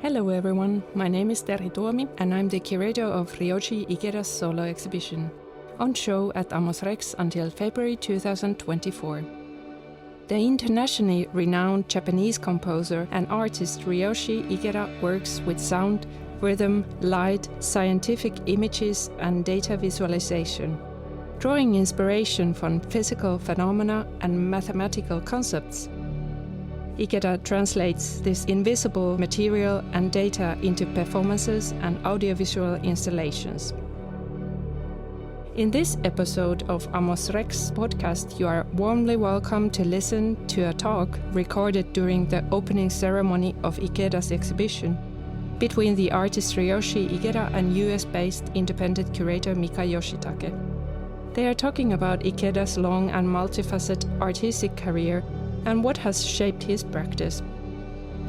Hello everyone, my name is Terhi Tuomi and I'm the curator of Ryoji Ikeda's solo exhibition, on show at Amos Rex until February 2024. The internationally renowned Japanese composer and artist Ryoji Ikeda works with sound, rhythm, light, scientific images and data visualization, drawing inspiration from physical phenomena and mathematical concepts. Ikeda translates this invisible material and data into performances and audiovisual installations. In this episode of Amos Rex podcast, you are warmly welcome to listen to a talk recorded during the opening ceremony of Ikeda's exhibition between the artist Ryoji Ikeda and US-based independent curator Mika Yoshitake. They are talking about Ikeda's long and multifaceted artistic career and what has shaped his practice.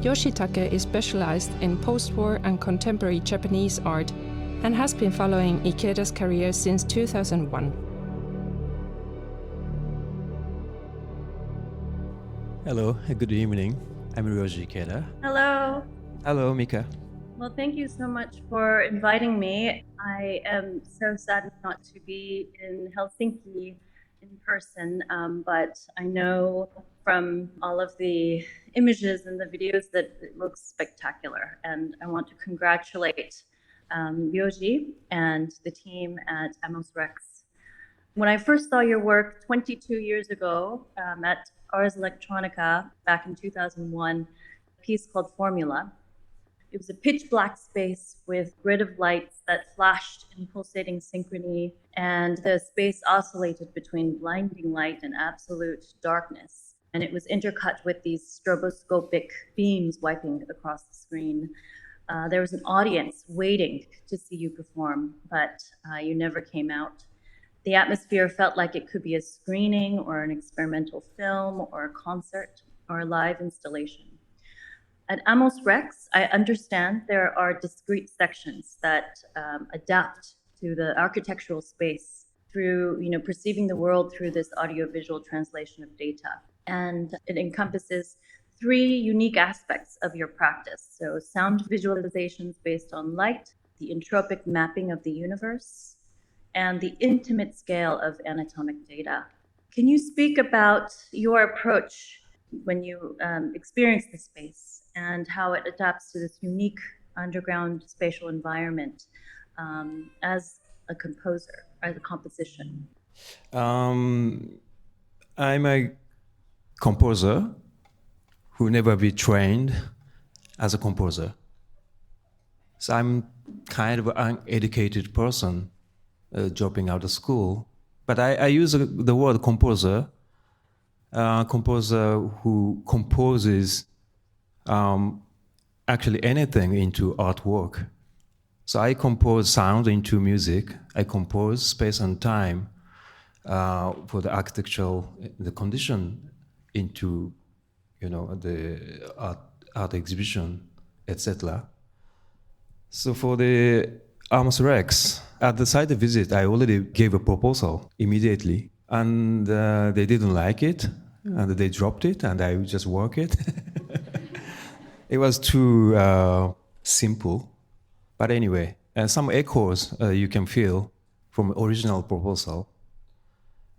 Yoshitake is specialized in post-war and contemporary Japanese art and has been following Ikeda's career since 2001. Hello, good evening. I'm Ryoji Ikeda. Hello. Hello, Mika. Well, thank you so much for inviting me. I am so sad not to be in Helsinki in person, but I know from all of the images and the videos that it looks spectacular. And I want to congratulate Ryoji and the team at Amos Rex. When I first saw your work 22 years ago at Ars Electronica back in 2001, a piece called Formula, it was a pitch black space with grid of lights that flashed in pulsating synchrony, and the space oscillated between blinding light and absolute darkness. And it was intercut with these stroboscopic beams wiping across the screen. There was an audience waiting to see you perform, but you never came out. The atmosphere felt like it could be a screening or an experimental film or a concert or a live installation. At Amos Rex, I understand there are discrete sections that adapt to the architectural space through, perceiving the world through this audiovisual translation of data. And it encompasses three unique aspects of your practice. So sound visualizations based on light, the entropic mapping of the universe, and the intimate scale of anatomic data. Can you speak about your approach when you experience the space and how it adapts to this unique underground spatial environment as a composer, as a composition? I'm a composer who never be trained as a composer. So I'm kind of an uneducated person dropping out of school. But I use the word composer who composes actually anything into artwork. So I compose sound into music. I compose space and time for the architectural, the condition into, the art exhibition, etc. So for the Amos Rex, at the site visit, I already gave a proposal immediately, and they didn't like it, and they dropped it, and I just work it. It was too simple, but anyway, some echoes you can feel from original proposal.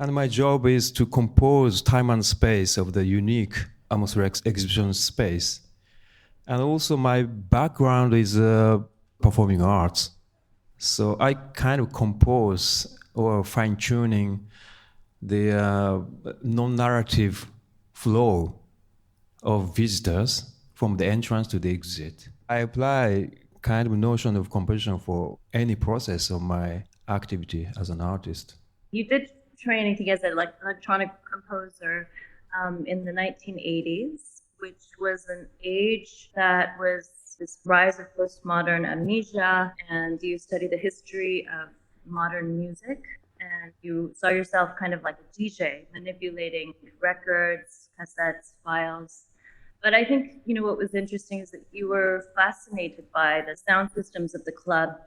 And my job is to compose time and space of the unique Amos Rex exhibition space. And also my background is performing arts. So I kind of compose or fine-tuning the non-narrative flow of visitors from the entrance to the exit. I apply kind of notion of composition for any process of my activity as an artist. You did training as an electronic composer in the 1980s, which was an age that was this rise of postmodern amnesia, and you study the history of modern music, and you saw yourself kind of like a DJ manipulating records, cassettes, files. But I think, what was interesting is that you were fascinated by the sound systems of the club.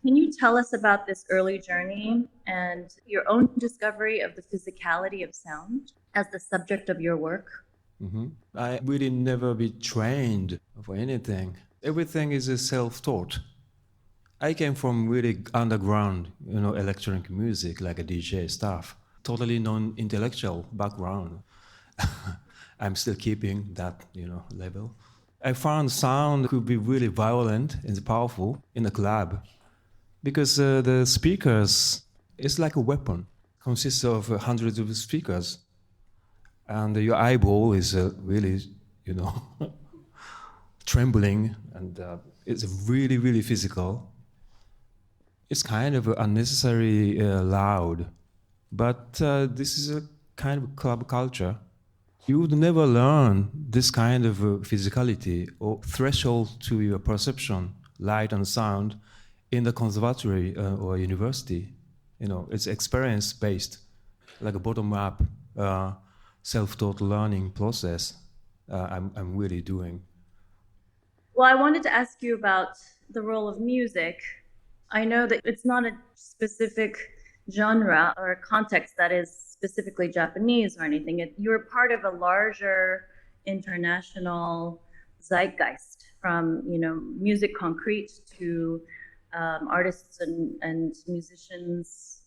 Can you tell us about this early journey and your own discovery of the physicality of sound as the subject of your work? I really never be trained for anything. Everything is a self-taught. I came from really underground, electronic music, like a DJ stuff. Totally non-intellectual background. I'm still keeping that, level. I found sound could be really violent and powerful in a club because the speakers, it's like a weapon. Consists of hundreds of speakers. And your eyeball is really, trembling, and it's really, really physical. It's kind of unnecessary loud, but this is a kind of club culture. You would never learn this kind of physicality or threshold to your perception, light and sound, in the conservatory or university. It's experience-based, like a bottom-up, self-taught learning process I'm really doing. Well, I wanted to ask you about the role of music. I know that it's not a specific genre or a context that is specifically Japanese or anything. You're part of a larger international zeitgeist, from music concrete to artists and musicians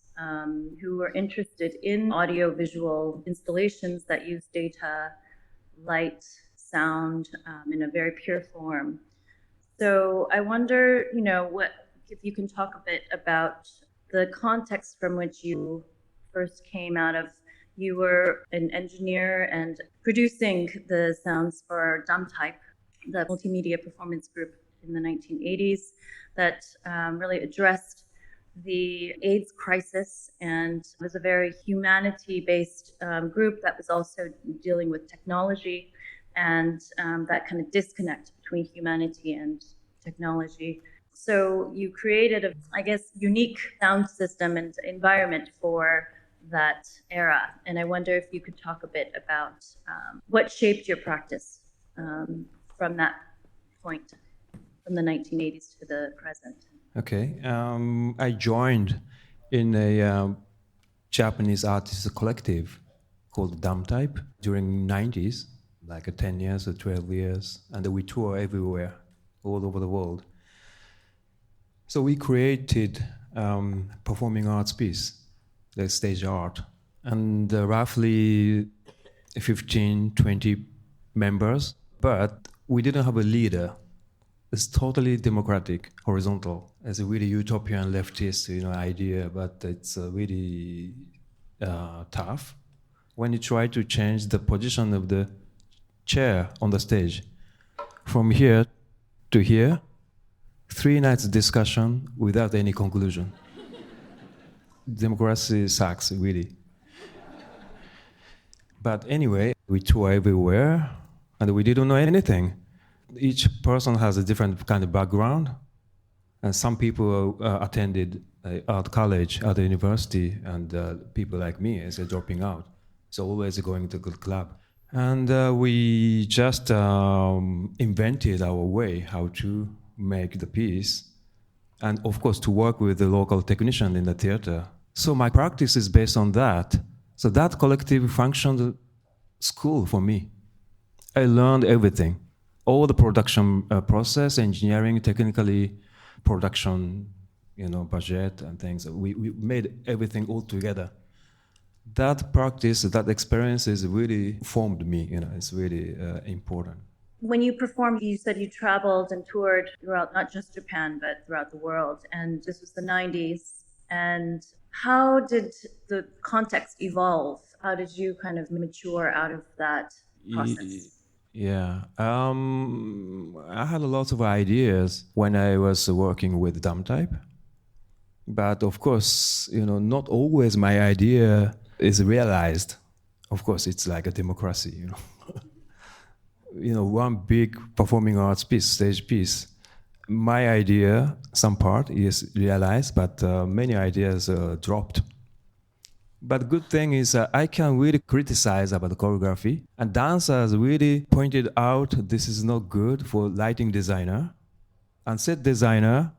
who are interested in audiovisual installations that use data, light, sound in a very pure form. So I wonder, if you can talk a bit about the context from which you first came out of. You were an engineer and producing the sounds for Dumtype, the multimedia performance group in the 1980s that really addressed the AIDS crisis and was a very humanity-based group that was also dealing with technology and that kind of disconnect between humanity and technology. So you created a, unique sound system and environment for that era. And I wonder if you could talk a bit about what shaped your practice from that point, from the 1980s to the present. Okay. I joined in a Japanese artist collective called Dumtype during the 90s, like 10 years or 12 years. And we tour everywhere, all over the world. So we created performing arts piece, the stage art, and roughly 15, 20 members, but we didn't have a leader. It's totally democratic, horizontal. It's a really utopian leftist, idea, but it's really tough. When you try to change the position of the chair on the stage, from here to here, 3 nights discussion without any conclusion. Democracy sucks, really. But anyway, we tour everywhere, and we didn't know anything. Each person has a different kind of background, and some people attended art college at the university, and people like me is dropping out. So always going to a good club. And we just invented our way how to make the piece, and of course to work with the local technician in the theater. So my practice is based on that. So that collective functioned school for me. I learned everything, all the production process, engineering, technically, production, budget and things. We made everything all together. That practice, that experience is really formed me. It's really important. When you performed, you said you traveled and toured throughout not just Japan, but throughout the world. And this was the 90s. And how did the context evolve? How did you kind of mature out of that process? Yeah. I had a lot of ideas when I was working with Dumtype. But of course, not always my idea is realized. Of course, it's like a democracy, one big performing arts piece, stage piece. My idea, some part is realized, but many ideas dropped. But good thing is I can really criticize about the choreography, and dancers really pointed out this is not good for lighting designer, and set designer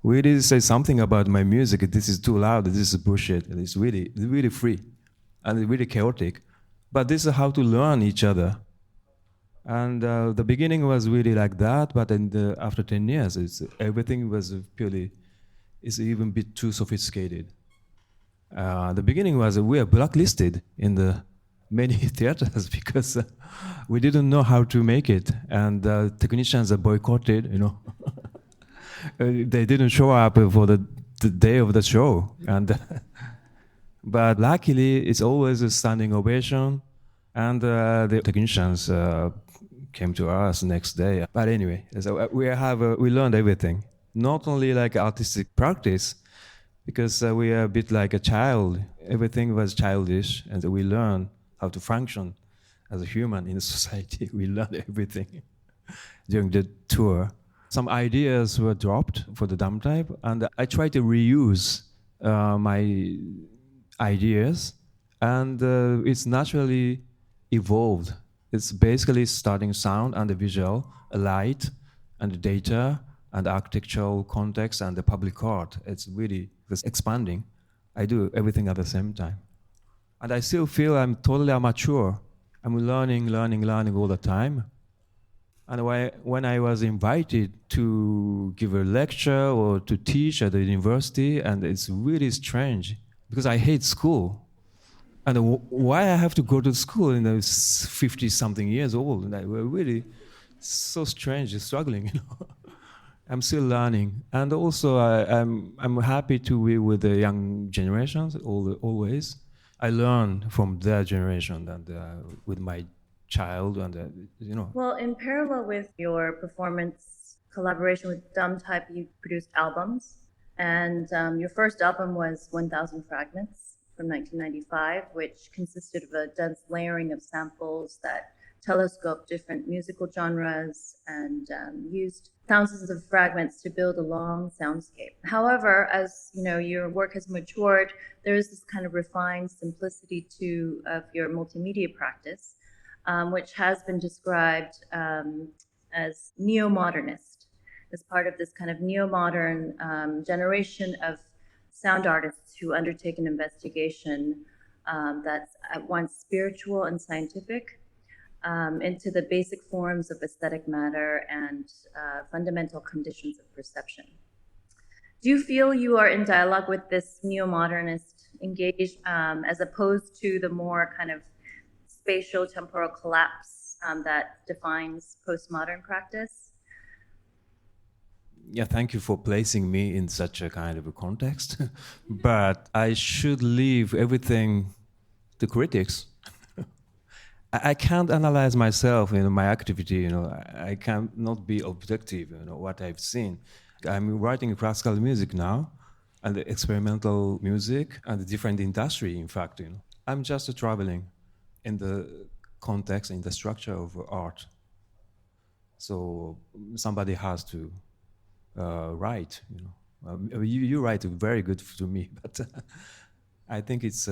really say something about my music. This is too loud. This is bullshit. It's really free, and it's really chaotic. But this is how to learn each other. And the beginning was really like that, but after 10 years, everything was it's even a bit too sophisticated. The beginning was we are blacklisted in the many theaters because we didn't know how to make it, and technicians are boycotted. They didn't show up for the day of the show, and but luckily it's always a standing ovation, and the technicians came to us next day. But anyway, so we learned everything, not only like artistic practice, because we are a bit like a child. Everything was childish, and we learn how to function as a human in society. We learned everything during the tour. Some ideas were dropped for the drum type, and I tried to reuse my ideas, and it's naturally evolved. It's basically starting sound and the visual, a light, and the data, and the architectural context, and the public art. It's expanding. I do everything at the same time. And I still feel I'm totally amateur. I'm learning all the time. And when I was invited to give a lecture or to teach at the university, and it's really strange, because I hate school. And why I have to go to school in those 50-something years old? And we're really so strange, struggling, I'm still learning. And also I'm happy to be with the young generations, always. I learn from their generation and with my child and, Well, in parallel with your performance collaboration with Dumb Type, you produced albums. And your first album was 1000 Fragments from 1995, which consisted of a dense layering of samples that telescoped different musical genres and used thousands of fragments to build a long soundscape. However, as your work has matured, there is this kind of refined simplicity of your multimedia practice, which has been described as neo-modernist, as part of this kind of neo-modern generation of sound artists who undertake an investigation that's at once spiritual and scientific, into the basic forms of aesthetic matter and fundamental conditions of perception. Do you feel you are in dialogue with this neo-modernist engaged, as opposed to the more kind of spatial temporal collapse that defines postmodern practice? Yeah, thank you for placing me in such a kind of a context. But I should leave everything to critics. I can't analyze myself, my activity. I cannot be objective. What I've seen. I'm writing classical music now, and the experimental music, and the different industry. In fact, I'm just traveling in the context, in the structure of art. So somebody has to write. You write very good to me, but I think it's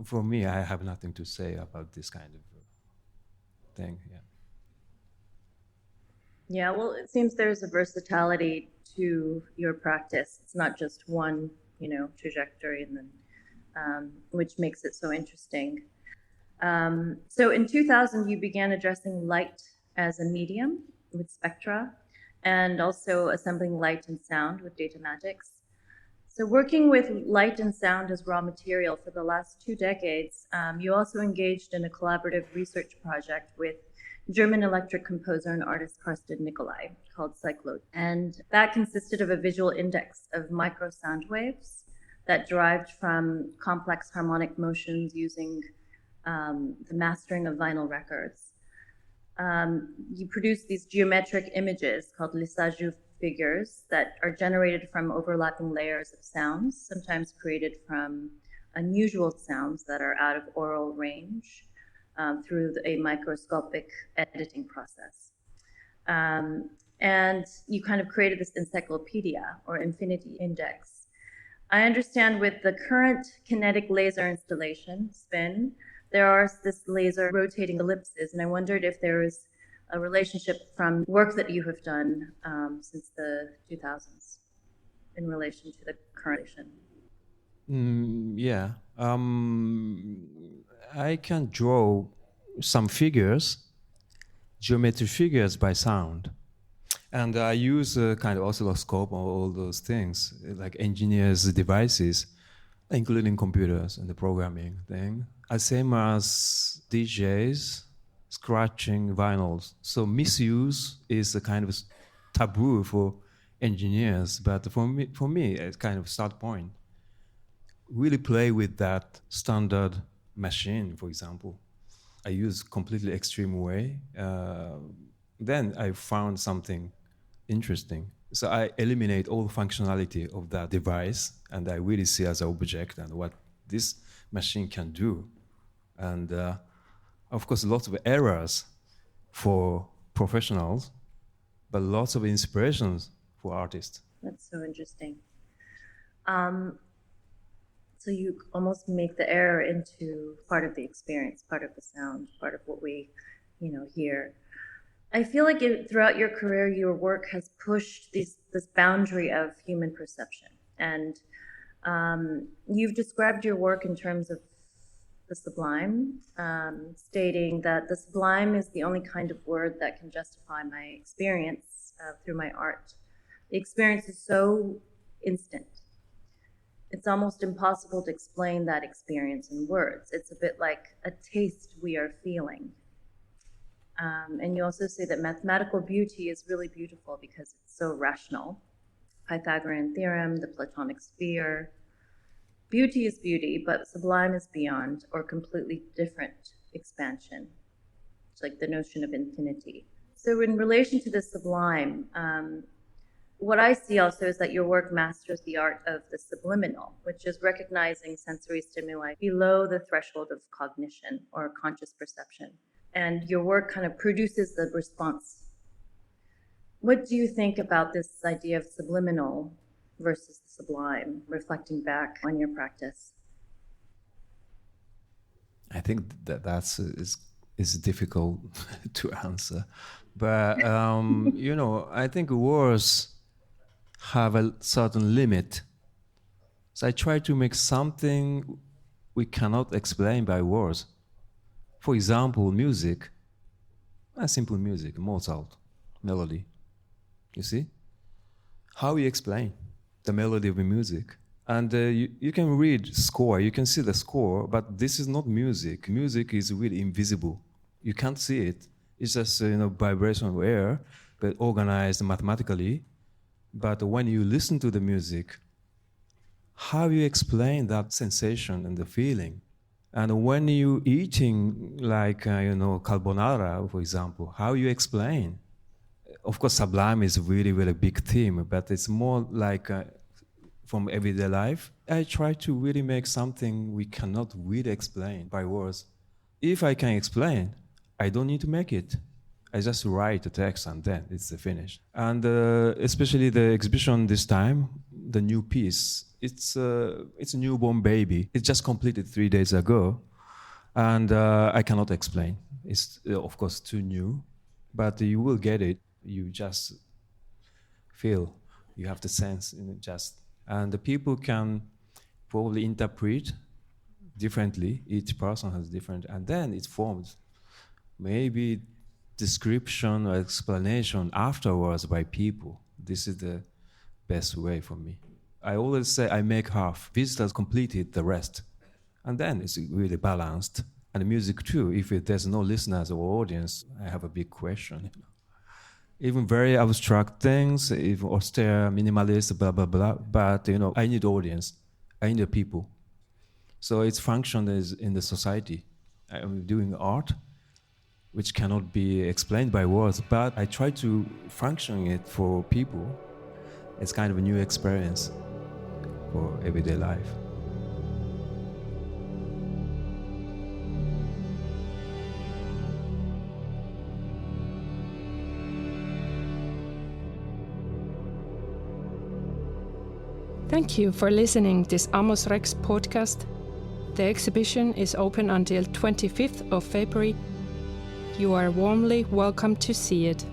for me. I have nothing to say about this kind of thing. Yeah, well, it seems there's a versatility to your practice. It's not just one, trajectory, and then which makes it so interesting. So in 2000, you began addressing light as a medium with spectra, and also assembling light and sound with data magics. So working with light and sound as raw material for the last 2 decades, you also engaged in a collaborative research project with German electric composer and artist Carsten Nicolai called Cyclode. And that consisted of a visual index of micro sound waves that derived from complex harmonic motions using the mastering of vinyl records. You produce these geometric images called lissajou figures that are generated from overlapping layers of sounds, sometimes created from unusual sounds that are out of aural range through a microscopic editing process. And you kind of created this encyclopedia or infinity index. I understand with the current kinetic laser installation, SPIN, there are this laser rotating ellipses, and I wondered if there is a relationship from work that you have done since the 2000s in relation to the current edition. Yeah. I can draw some figures geometry figures by sound. And I use a kind of oscilloscope or all those things, like engineers' devices, including computers and the programming thing. Same as DJs scratching vinyls. So misuse is a kind of taboo for engineers, but for me, it's kind of start point. Really play with that standard machine, for example. I use completely extreme way. Then I found something interesting. So I eliminate all functionality of that device, and I really see as an object and what this machine can do. And of course, lots of errors for professionals, but lots of inspirations for artists. That's so interesting. So you almost make the error into part of the experience, part of the sound, part of what we, hear. I feel like throughout your career, your work has pushed this boundary of human perception. And you've described your work in terms of the sublime, stating that the sublime is the only kind of word that can justify my experience through my art. The experience is so instant. It's almost impossible to explain that experience in words. It's a bit like a taste we are feeling. And you also say that mathematical beauty is really beautiful because it's so rational. Pythagorean theorem, the Platonic sphere. Beauty is beauty, but sublime is beyond or completely different expansion. It's like the notion of infinity. So in relation to the sublime, what I see also is that your work masters the art of the subliminal, which is recognizing sensory stimuli below the threshold of cognition or conscious perception. And your work kind of produces the response. What do you think about this idea of subliminal versus the sublime, reflecting back on your practice? I think that's is difficult to answer. But, I think words have a certain limit. So I try to make something we cannot explain by words. For example, music, simple music, Mozart, melody. You see? How you explain the melody of the music? And you can read score, you can see the score, but this is not music. Music is really invisible. You can't see it. It's just vibration of air, but organized mathematically. But when you listen to the music, how you explain that sensation and the feeling? And when you eating like carbonara, for example, how you explain? Of course, sublime is really, really big theme, but it's more like from everyday life. I try to really make something we cannot really explain by words. If I can explain, I don't need to make it. I just write the text and then it's finished. And especially the exhibition this time, the new piece, it's a newborn baby. It just completed 3 days ago. And I cannot explain. It's, of course, too new. But you will get it. You just feel. You have the sense. And the people can probably interpret differently. Each person has different. And then it forms maybe description or explanation afterwards by people. This is the best way for me. I always say I make half. Visitors completed the rest. And then it's really balanced. And the music too, if there's no listeners or audience, I have a big question. Even very abstract things, even austere, minimalist, blah, blah, blah. But, I need audience. I need the people. So its function is in the society. I'm doing art, which cannot be explained by words, but I try to function it for people. It's kind of a new experience for everyday life. Thank you for listening to this Amos Rex podcast. The exhibition is open until 25th of February. You are warmly welcome to see it.